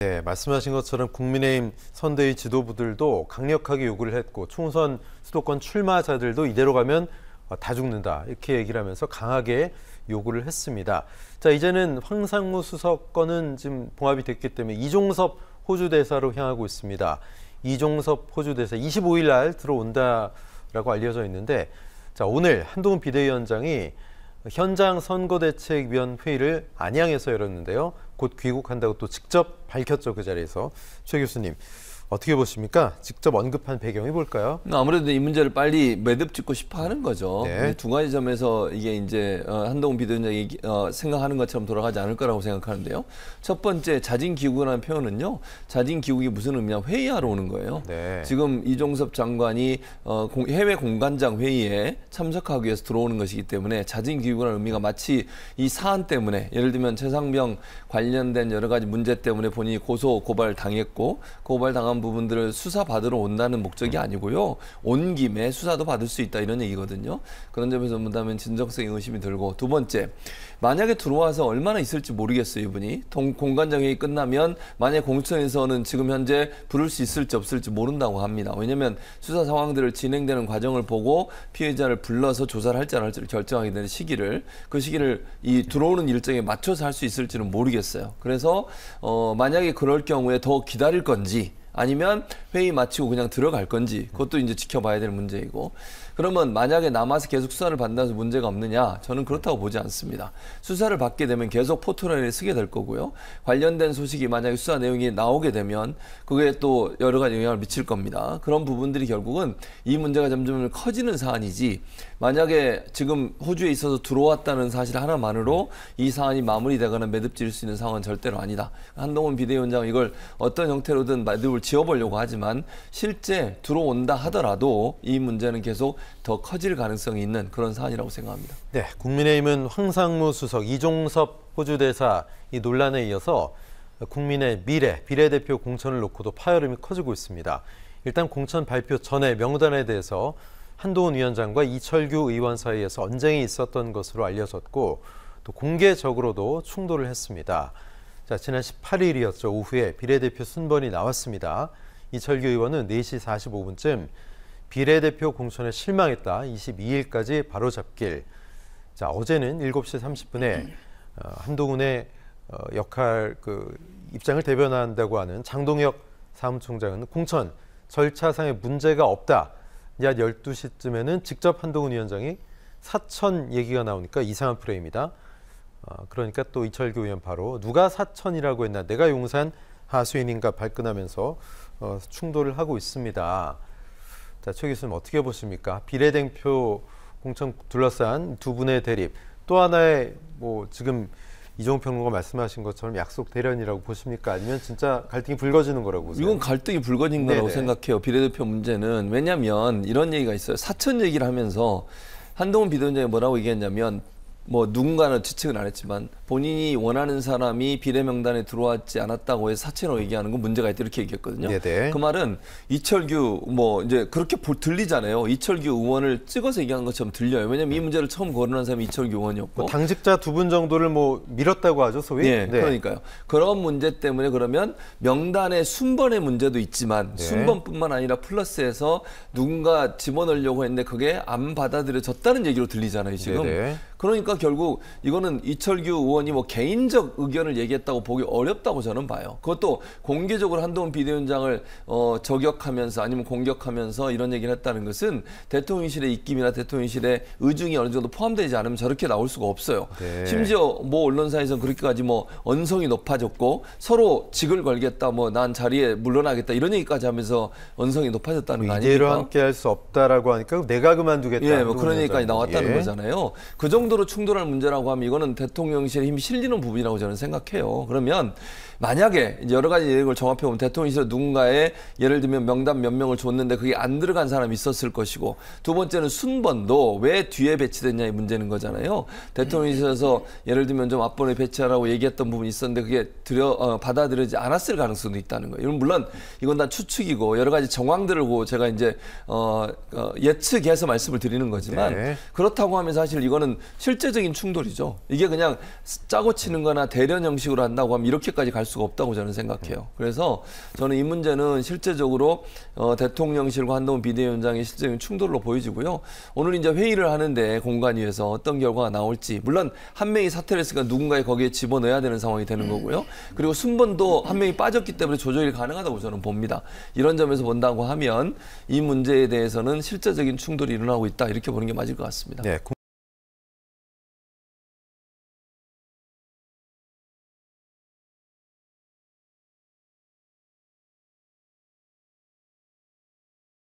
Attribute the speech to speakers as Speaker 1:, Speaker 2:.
Speaker 1: 네, 말씀하신 것처럼 국민의힘 선대위 지도부들도 강력하게 요구를 했고 총선 수도권 출마자들도 이대로 가면 다 죽는다 이렇게 얘기를 하면서 강하게 요구를 했습니다. 자, 이제는 황상무 수석 건은 지금 봉합이 됐기 때문에 이종섭 호주 대사로 향하고 있습니다. 이종섭 호주 대사 25일 날 들어온다라고 알려져 있는데, 자, 오늘 한동훈 비대위원장이 현장 선거대책위원 회의를 안양에서 열었는데요. 곧 귀국한다고 또 직접 밝혔죠. 그 자리에서. 최 교수님, 어떻게 보십니까? 직접 언급한 배경이 뭘까요?
Speaker 2: 아무래도 이 문제를 빨리 매듭 짓고 싶어 하는 거죠.
Speaker 1: 네.
Speaker 2: 두 가지 점에서 이게 이제 한동훈 비대위원장이 생각하는 것처럼 돌아가지 않을 거라고 생각하는데요. 첫 번째, 자진 귀국이라는 표현은요. 자진 귀국이 무슨 의미냐? 회의하러 오는 거예요.
Speaker 1: 네.
Speaker 2: 지금 이종섭 장관이 해외 공관장 회의에 참석하기 위해서 들어오는 것이기 때문에 자진 귀국이라는 의미가 마치 이 사안 때문에, 예를 들면 최상병 관련된 여러 가지 문제 때문에 본인이 고소 고발 당했고 고발 당한 부분들을 수사받으러 온다는 목적이 아니고요. 온 김에 수사도 받을 수 있다 이런 얘기거든요. 그런 점에서 본다면 진정성의 의심이 들고, 두 번째, 만약에 들어와서 얼마나 있을지 모르겠어요. 이분이 공관장 회의 끝나면 만약 공수처에서는 지금 현재 부를 수 있을지 없을지 모른다고 합니다. 왜냐하면 수사 상황들을 진행되는 과정을 보고 피해자를 불러서 조사를 할지 안 할지를 결정하게 되는 시기를, 그 시기를 이 들어오는 일정에 맞춰서 할 수 있을지는 모르겠어요. 그래서 만약에 그럴 경우에 더 기다릴 건지 아니면 회의 마치고 그냥 들어갈 건지, 그것도 이제 지켜봐야 될 문제이고, 그러면 만약에 남아서 계속 수사를 받는다서 문제가 없느냐? 저는 그렇다고 보지 않습니다. 수사를 받게 되면 계속 포털에 쓰게 될 거고요. 관련된 소식이 만약에 수사 내용이 나오게 되면 그게 또 여러 가지 영향을 미칠 겁니다. 그런 부분들이 결국은 이 문제가 점점 커지는 사안이지, 만약에 지금 호주에 있어서 들어왔다는 사실 하나만으로 이 사안이 마무리되거나 매듭 지을 수 있는 상황은 절대로 아니다. 한동훈 비대위원장은 이걸 어떤 형태로든 매듭을 지어보려고 하지만 실제 들어온다 하더라도 이 문제는 계속 더 커질 가능성이 있는 그런 사안이라고 생각합니다.
Speaker 1: 네, 국민의힘은 황상무 수석, 이종섭 호주 대사 이 논란에 이어서 국민의 미래, 비례대표 공천을 놓고도 파열음이 커지고 있습니다. 일단 공천 발표 전에 명단에 대해서 한동훈 위원장과 이철규 의원 사이에서 언쟁이 있었던 것으로 알려졌고, 또 공개적으로도 충돌을 했습니다. 자, 지난 18일이었죠. 오후에 비례대표 순번이 나왔습니다. 이철규 의원은 4시 45분쯤 비례대표 공천에 실망했다. 22일까지 바로잡길. 자, 어제는 7시 30분에 한동훈의 역할 입장을 대변한다고 하는 장동혁 사무총장은 공천 절차상의 문제가 없다. 약 12시쯤에는 직접 한동훈 위원장이 사천 얘기가 나오니까 이상한 프레임이다. 그러니까 또 이철규 의원 바로 누가 사천이라고 했나, 내가 용산 하수인인가 발끈하면서 충돌을 하고 있습니다. 자, 최 교수님 어떻게 보십니까? 비례대표 공천 둘러싼 두 분의 대립, 또 하나의 지금 이종욱 평론가 말씀하신 것처럼 약속 대련이라고 보십니까? 아니면 진짜 갈등이 불거지는 거라고 보세요?
Speaker 2: 이건 갈등이 불거진 거라고 생각해요. 비례대표 문제는. 왜냐하면 이런 얘기가 있어요. 사천 얘기를 하면서 한동훈 비대위원장이 뭐라고 얘기했냐면, 누군가는 지칭은 안 했지만 본인이 원하는 사람이 비례 명단에 들어왔지 않았다고 해서 사천으로 얘기하는 건 문제가 있다 이렇게 얘기했거든요.
Speaker 1: 네네.
Speaker 2: 그 말은 이철규 이제 그렇게 들리잖아요. 이철규 의원을 찍어서 얘기한 것처럼 들려요. 왜냐하면 이 문제를 처음 거론한 사람이 이철규 의원이었고,
Speaker 1: 당직자 두 분 정도를 밀었다고 하죠, 소위.
Speaker 2: 네, 그러니까요. 그런 문제 때문에 그러면 명단의 순번의 문제도 있지만 순번뿐만 아니라 플러스해서 누군가 집어넣으려고 했는데 그게 안 받아들여졌다는 얘기로 들리잖아요, 지금.
Speaker 1: 네네.
Speaker 2: 그러니까 결국 이거는 이철규 의원이 개인적 의견을 얘기했다고 보기 어렵다고 저는 봐요. 그것도 공개적으로 한동훈 비대위원장을 저격하면서 아니면 공격하면서 이런 얘기를 했다는 것은 대통령실의 입김이나 대통령실의 의중이 어느 정도 포함되지 않으면 저렇게 나올 수가 없어요.
Speaker 1: 네.
Speaker 2: 심지어 언론사에서는 그렇게까지 언성이 높아졌고 서로 직을 걸겠다, 난 자리에 물러나겠다 이런 얘기까지 하면서 언성이 높아졌다는 거 아닙니까?
Speaker 1: 이대로 함께 할 수 없다라고 하니까 내가 그만두겠다.
Speaker 2: 예, 그런 얘기까지 나왔다는 거잖아요. 그 정도로 충돌할 문제라고 하면 이거는 대통령실에 힘이 실리는 부분이라고 저는 생각해요. 그러면 만약에 이제 여러 가지 얘기를 종합해보면 대통령실에 누군가의 예를 들면 명단 몇 명을 줬는데 그게 안 들어간 사람이 있었을 것이고, 두 번째는 순번도 왜 뒤에 배치됐냐의 문제는 거잖아요. 대통령실에서 예를 들면 좀 앞번에 배치하라고 얘기했던 부분이 있었는데 그게 받아들여지지 않았을 가능성도 있다는 거예요. 물론 이건 다 추측이고 여러 가지 정황들을 보고 제가 이제 예측해서 말씀을 드리는 거지만, 그렇다고 하면 사실 이거는 실제적인 충돌이죠. 이게 그냥 짜고 치는 거나 대련 형식으로 한다고 하면 이렇게까지 갈 수가 없다고 저는 생각해요. 그래서 저는 이 문제는 실제적으로 대통령실과 한동훈 비대위원장의 실제적인 충돌로 보여지고요. 오늘 이제 회의를 하는데 공관위에서 어떤 결과가 나올지, 물론 한 명이 사퇴를 했으니까 누군가에 거기에 집어넣어야 되는 상황이 되는 거고요. 그리고 순번도 한 명이 빠졌기 때문에 조정이 가능하다고 저는 봅니다. 이런 점에서 본다고 하면 이 문제에 대해서는 실제적인 충돌이 일어나고 있다, 이렇게 보는 게 맞을 것 같습니다.
Speaker 1: 네.